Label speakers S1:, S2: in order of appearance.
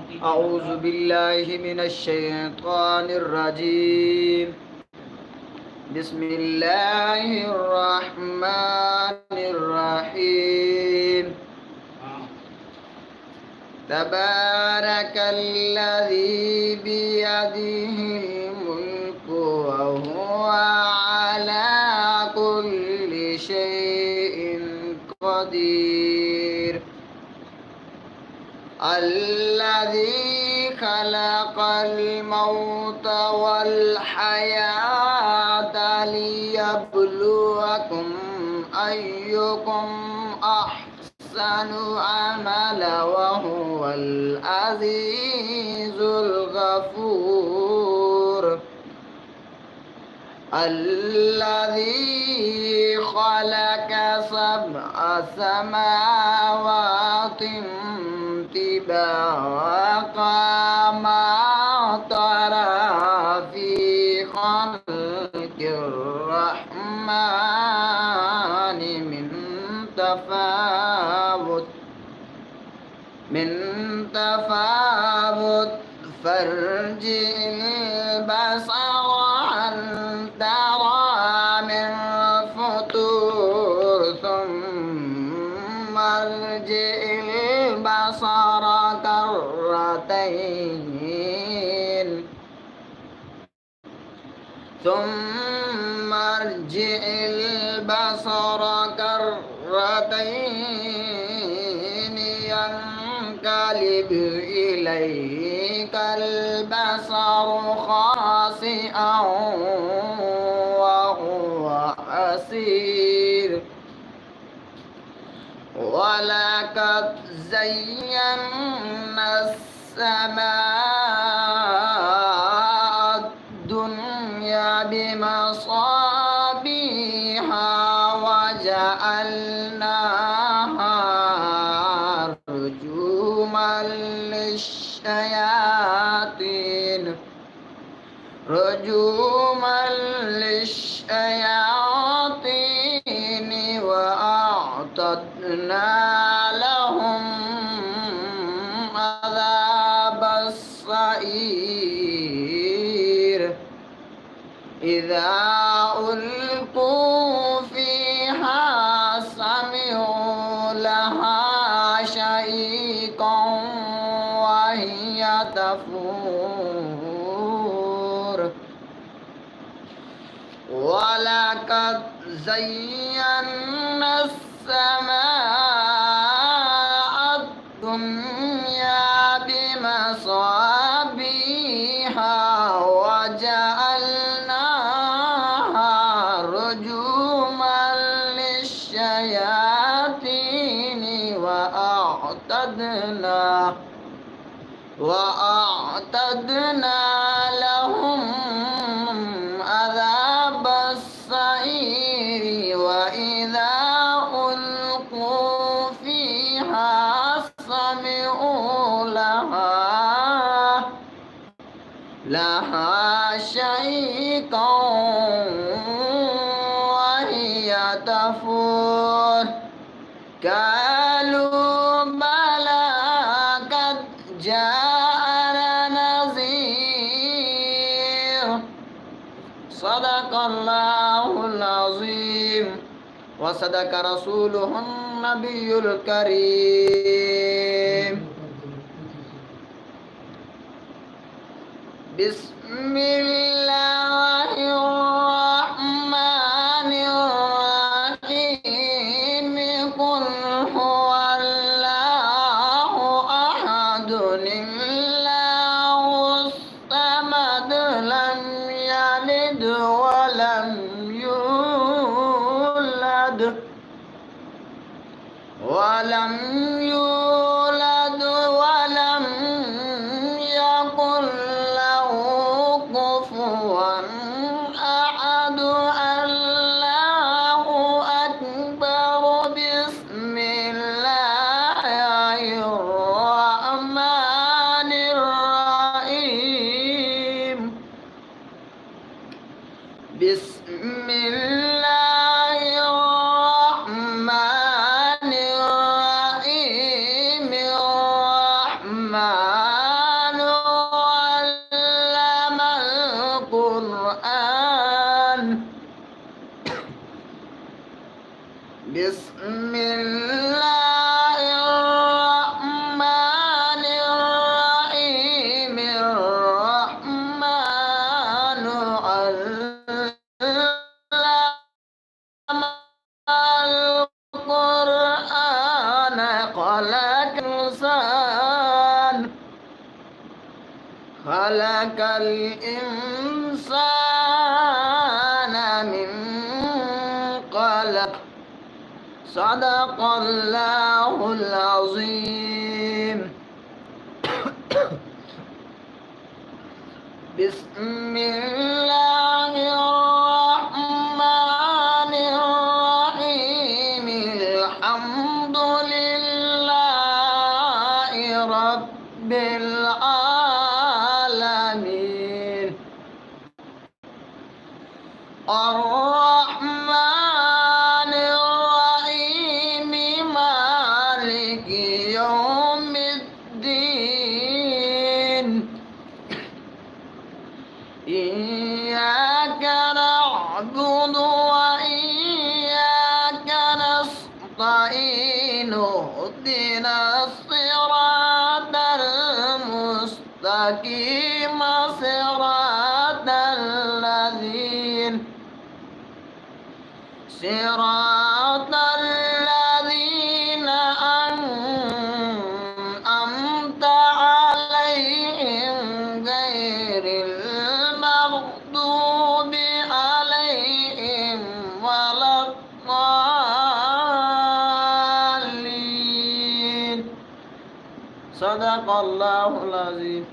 S1: أعوذ بالله من الشيطان الرجيم. بسم الله الرحمن الرحيم. تبارك الذي بيده الملك وهو على كل شيء قدير. الذي خلق الموت والحياة ليبلوكم أيكم أحسن عملا وهو العزيز الغفور. الذي خلق سبع سماوات طباقا ما ترى في خلق الرحمن من تفاوت فارجع البصر هل ترى من فطور ثم ارجع البصر كرتين ينقلب إليك البصر خاسئا وهو حسير. ولقد زينا السماء الدنيا بمصابيح وجعلناها رجوما للشياطين وأعتدنا لهم عذاب السعير. إذا ألقوا فيها سمعوا لها شهيقا وهي تفور. ولقد زينا السماء الدنيا بمصابيح وجعلناها رجوما للشياطين وأعتدنا لهم عذاب السعير. وإذا ألقوا فيها سمعوا لها شهيقا وهي تفور. قالوا بلى قد جاءنا نذير. صدق الله العظيم وصدق رسوله النبي الكريم. بسم الله الرحمن الرحيم. قل هو الله أحد الله الصمد لم يلد ولم يولد ولم يكن له كفوا الإنسان خلق الإنسان من قلق صدق الله العظيم. بسم الله الرحمن الرحيم. الحمد لله رب العالمين الرحمن الرحيم مالك يوم الدين إياك نعبد وإياك نستعين اهدنا الصراط المستقيم صراط الذين أنعمت عليهم غير المغضوب عليهم ولا الضالين. صدق الله العظيم.